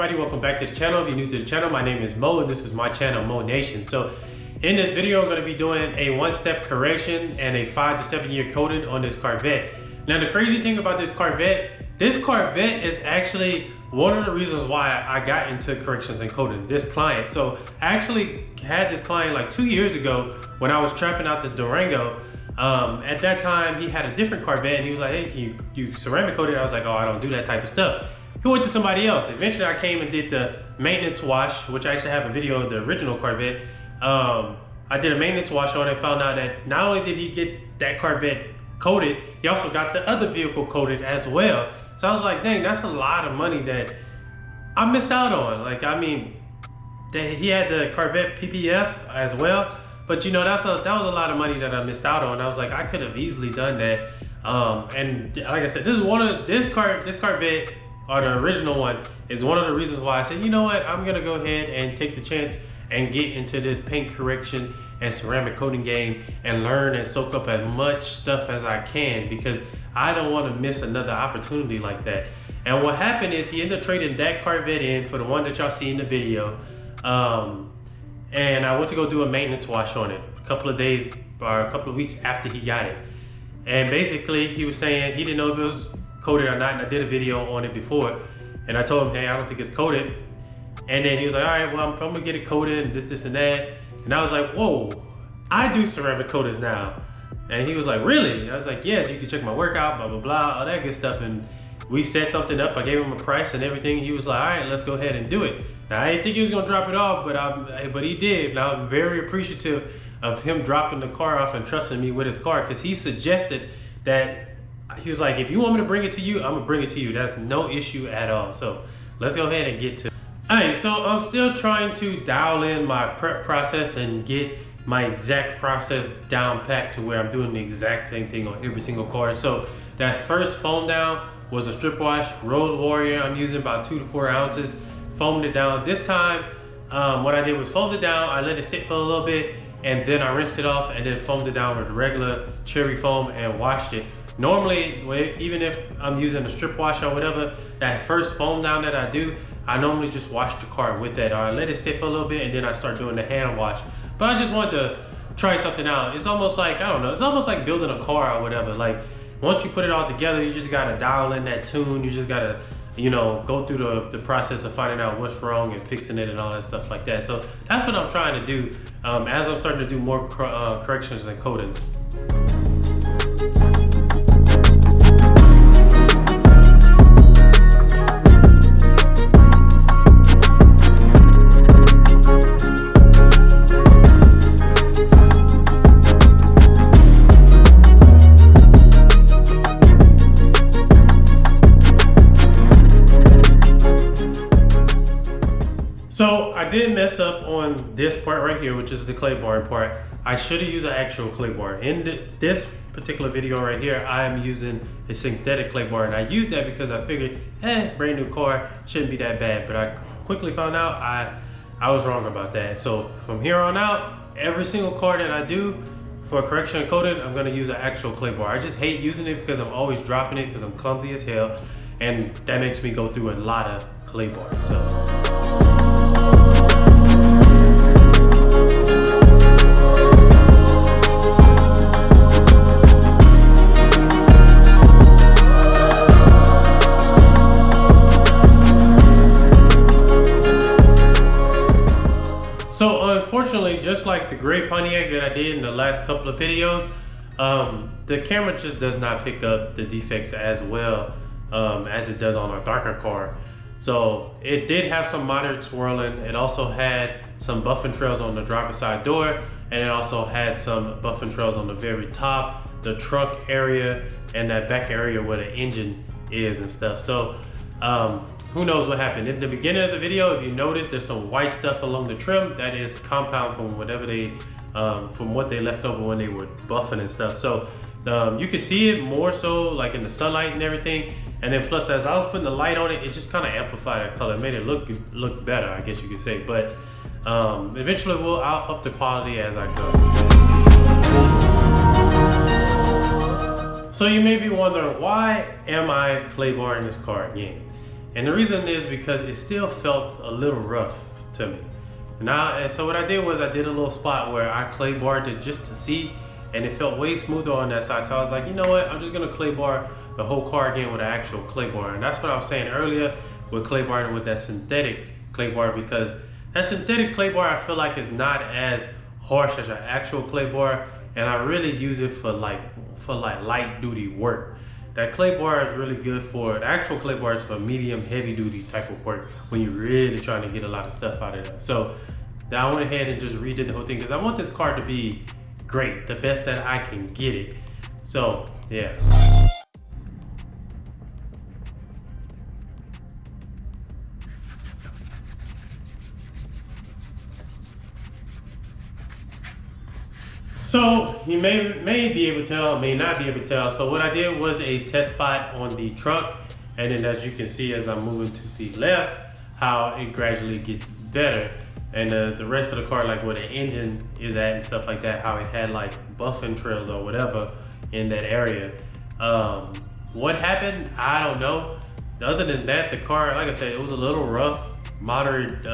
everybody, welcome back to the channel. If you're new to the channel, my name is Mo and this is my channel, Mo Nation. So in this video, I'm going to be doing a one-step correction and a 5 to 7 year coating on this Corvette. Now the crazy thing about this Corvette is actually one of the reasons why I got into corrections and coating, this client. So I actually had this client like 2 years ago when I was trapping out the Durango. At that time, he had a different Corvette and he was like, hey, can you ceramic coat it? I was like, oh, I don't do that type of stuff. He went to somebody else. Eventually, I came and did the maintenance wash, which I actually have a video of the original Corvette. I did a maintenance wash on it, found out that not only did he get that Corvette coated, he also got the other vehicle coated as well. So I was like, dang, that's a lot of money that I missed out on. Like, I mean, he had the Corvette PPF as well. But you know, that was a lot of money that I missed out on. I was like, I could have easily done that. And like I said, this Corvette, or the original one, is one of the reasons why I said, you know what, I'm gonna go ahead and take the chance and get into this paint correction and ceramic coating game and learn and soak up as much stuff as I can, because I don't want to miss another opportunity like that. And what happened is he ended up trading that Corvette in for the one that y'all see in the video. And I went to go do a maintenance wash on it a couple of days or a couple of weeks after he got it. And basically he was saying he didn't know if it was coated or not, and I did a video on it before. And I told him, hey, I don't think it's coated. And then he was like, all right, well, I'm gonna get it coated and this and that. And I was like, whoa, I do ceramic coatings now. And he was like, really? I was like, yes, you can check my workout, blah, blah, blah, all that good stuff. And we set something up. I gave him a price and everything. He was like, all right, let's go ahead and do it. Now, I didn't think he was gonna drop it off, but he did. And I'm very appreciative of him dropping the car off and trusting me with his car, because he suggested that, he was like, if you want me to bring it to you, I'm gonna bring it to you. That's no issue at all. So let's go ahead and get to it. All right, so I'm still trying to dial in my prep process and get my exact process down packed to where I'm doing the exact same thing on every single car. So that's first foam down was a strip wash, Rose Warrior. I'm using about 2 to 4 ounces, foamed it down. This time, what I did was foamed it down, I let it sit for a little bit, and then I rinsed it off and then foamed it down with regular cherry foam and washed it. Normally, even if I'm using a strip wash or whatever, that first foam down that I do, I normally just wash the car with that, or I let it sit for a little bit and then I start doing the hand wash. But I just wanted to try something out. It's almost like, I don't know, it's almost like building a car or whatever. Like, once you put it all together, you just gotta dial in that tune. You just gotta, you know, go through the process of finding out what's wrong and fixing it and all that stuff like that. So that's what I'm trying to do as I'm starting to do more corrections and coatings. So I did mess up on this part right here, which is the clay bar part. I should have used an actual clay bar. In this particular video right here, I am using a synthetic clay bar, and I used that because I figured, brand new car, shouldn't be that bad. But I quickly found out I was wrong about that. So from here on out, every single car that I do for correction and coating, I'm gonna use an actual clay bar. I just hate using it because I'm always dropping it because I'm clumsy as hell, and that makes me go through a lot of clay bars. So unfortunately, just like the gray Pontiac that I did in the last couple of videos, the camera just does not pick up the defects as well as it does on a darker car. So it did have some moderate swirling. It also had some buffing trails on the driver's side door, and it also had some buffing trails on the very top, the trunk area, and that back area where the engine is and stuff. So who knows what happened. In the beginning of the video, if you notice, there's some white stuff along the trim. That is compound from whatever from what they left over when they were buffing and stuff. So you can see it more so like in the sunlight and everything. And then plus, as I was putting the light on it, it just kind of amplified the color. It made it look better, I guess you could say. But eventually I'll up the quality as I go. So you may be wondering, why am I clay barring this car again? And the reason is because it still felt a little rough to me. And so what I did was I did a little spot where I clay barred it just to see, and it felt way smoother on that side. So I was like, you know what, I'm just gonna clay bar the whole car again with an actual clay bar. And that's what I was saying earlier with clay barring with that synthetic clay bar, because that synthetic clay bar I feel like is not as harsh as an actual clay bar, and I really use it for like light duty work. That clay bar is really good for, the actual clay bar is for medium heavy duty type of work when you're really trying to get a lot of stuff out of that. So I went ahead and just redid the whole thing because I want this car to be great, the best that I can get it. So yeah. So you may be able to tell, may not be able to tell. So what I did was a test spot on the trunk, and then as you can see as I'm moving to the left, how it gradually gets better. And the rest of the car, like where the engine is at and stuff like that, how it had like buffing trails or whatever in that area. What happened, I don't know. Other than that, the car, like I said, it was a little rough, moderate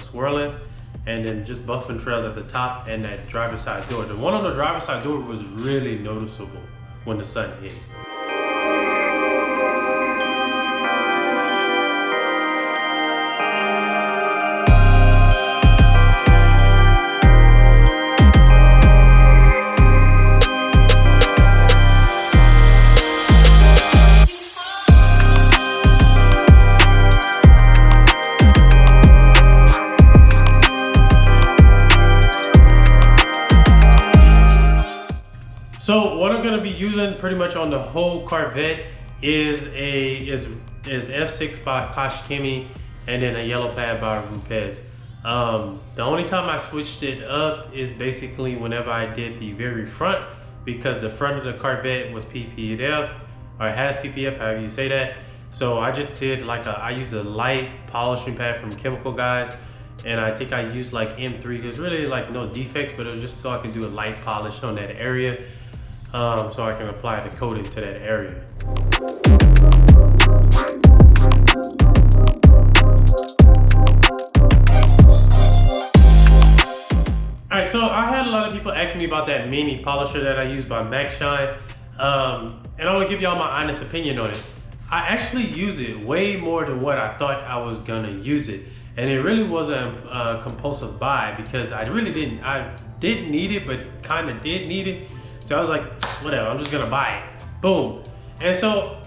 swirling, and then just buffing trails at the top and that driver's side door. The one on the driver's side door was really noticeable when the sun hit. So what I'm gonna be using pretty much on the whole Corvette is F6 by Kashkimi and then a yellow pad by Rupes. The only time I switched it up is basically whenever I did the very front, because the front of the Corvette was PPF, or has PPF, however you say that. So I just did like I used a light polishing pad from Chemical Guys, and I think I used like M3. There's really like no defects, but it was just so I can do a light polish on that area. So I can apply the coating to that area. Alright, so I had a lot of people ask me about that mini polisher that I use by MaxShine, and I want to give y'all my honest opinion on it. I actually use it way more than what I thought I was gonna use it, and it really wasn't a compulsive buy because I didn't need it, but kind of did need it. So I was like, whatever, I'm just gonna buy it. Boom. And so,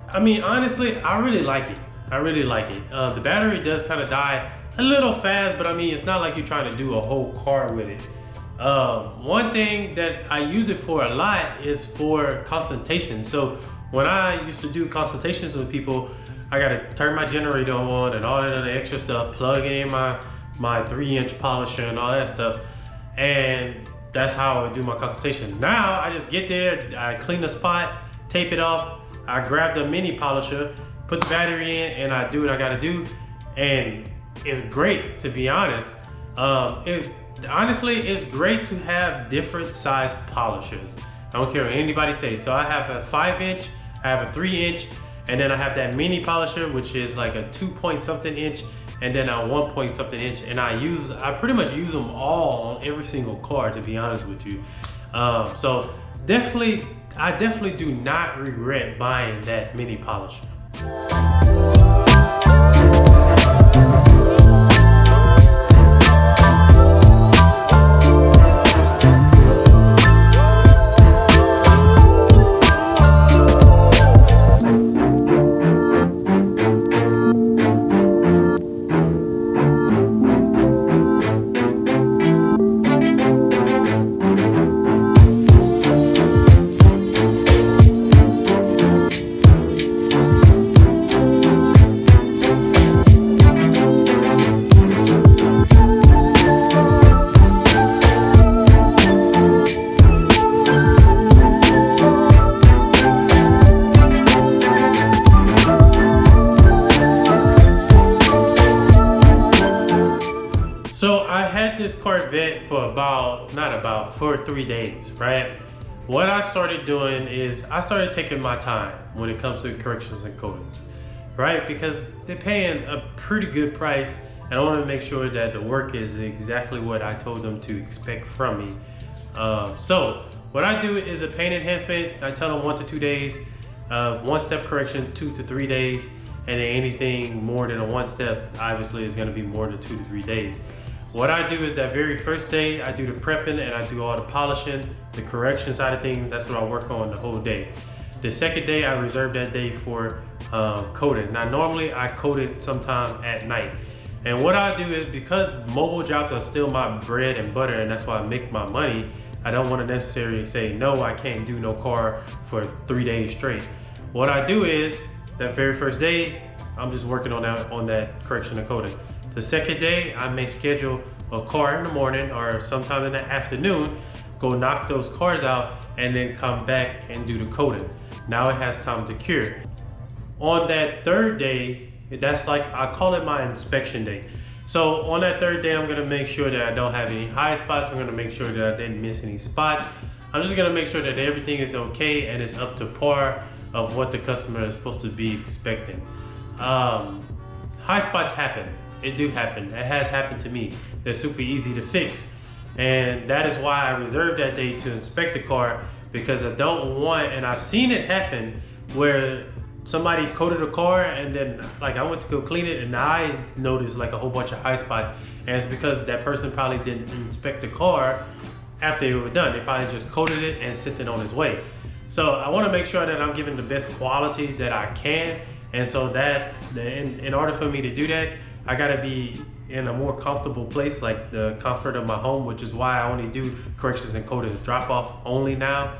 I mean, honestly, I really like it. I really like it. The battery does kind of die a little fast, but I mean, it's not like you're trying to do a whole car with it. One thing that I use it for a lot is for consultations. So when I used to do consultations with people, I gotta turn my generator on and all that other extra stuff, plug in my 3-inch polisher and all that stuff. And that's how I would do my consultation. Now I just get there, I clean the spot, tape it off, I grab the mini polisher, put the battery in, and I do what I gotta do. And it's great, to be honest. Honestly, it's great to have different size polishers. I don't care what anybody says. So I have a 5-inch, I have a 3-inch, and then I have that mini polisher, which is like a 2-point-something inch, and then a 1-point-something inch, and I pretty much use them all on every single car, to be honest with you. So I definitely do not regret buying that mini polisher. This Corvette for 3 days, right? What I started doing is I started taking my time when it comes to corrections and coatings. right? Because they're paying a pretty good price, and I want to make sure that the work is exactly what I told them to expect from me. So what I do is a paint enhancement. I tell them 1 to 2 days, 1-step correction 2 to 3 days, and then anything more than a 1-step obviously is going to be more than 2 to 3 days. What I do is that very first day I do the prepping and I do all the polishing, the correction side of things. That's what I work on the whole day. The second day I reserve that day for coating. Now normally I coat it sometime at night. And what I do is, because mobile jobs are still my bread and butter and that's why I make my money, I don't want to necessarily say, no, I can't do no car for 3 days straight. What I do is, that very first day, I'm just working on that correction and coating. The second day, I may schedule a car in the morning or sometime in the afternoon, go knock those cars out, and then come back and do the coating. Now it has time to cure. On that third day, that's like, I call it my inspection day. So on that third day, I'm gonna make sure that I don't have any high spots. I'm gonna make sure that I didn't miss any spots. I'm just gonna make sure that everything is okay and it's up to par of what the customer is supposed to be expecting. High spots happen. It do happen. It has happened to me. They're super easy to fix. And that is why I reserved that day to inspect the car, because I don't want, and I've seen it happen where somebody coated a car and then like I went to go clean it and I noticed like a whole bunch of high spots, and it's because that person probably didn't inspect the car after they were done. They probably just coated it and sent it on its way. So I want to make sure that I'm giving the best quality that I can, and so that in order for me to do that, I gotta be in a more comfortable place, like the comfort of my home, which is why I only do corrections and coatings drop off only now.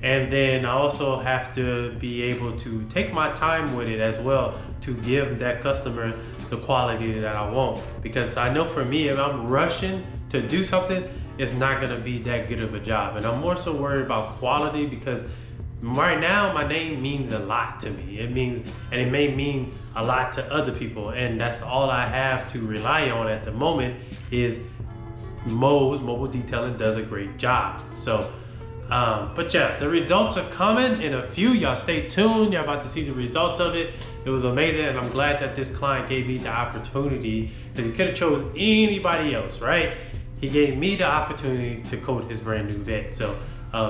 And then I also have to be able to take my time with it as well to give that customer the quality that I want. Because I know for me, if I'm rushing to do something, it's not gonna be that good of a job. And I'm more so worried about quality, because right now my name means a lot to me. It means, and it may mean a lot to other people, and that's all I have to rely on at the moment is Mo's Mobile Detailing does a great job. So but yeah, the results are coming in a few. Y'all stay tuned. Y'all about to see the results of it. It was amazing, and I'm glad that this client gave me the opportunity, because he could have chose anybody else, right? He gave me the opportunity to coat his brand new vet. So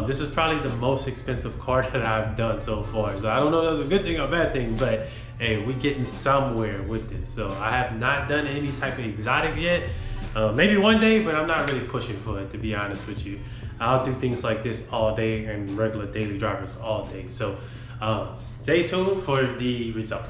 this is probably the most expensive car that I've done so far. So I don't know if that's a good thing or a bad thing, but hey, we're getting somewhere with this. So I have not done any type of exotics yet. Maybe one day, but I'm not really pushing for it, to be honest with you. I'll do things like this all day and regular daily drivers all day. So stay tuned for the result.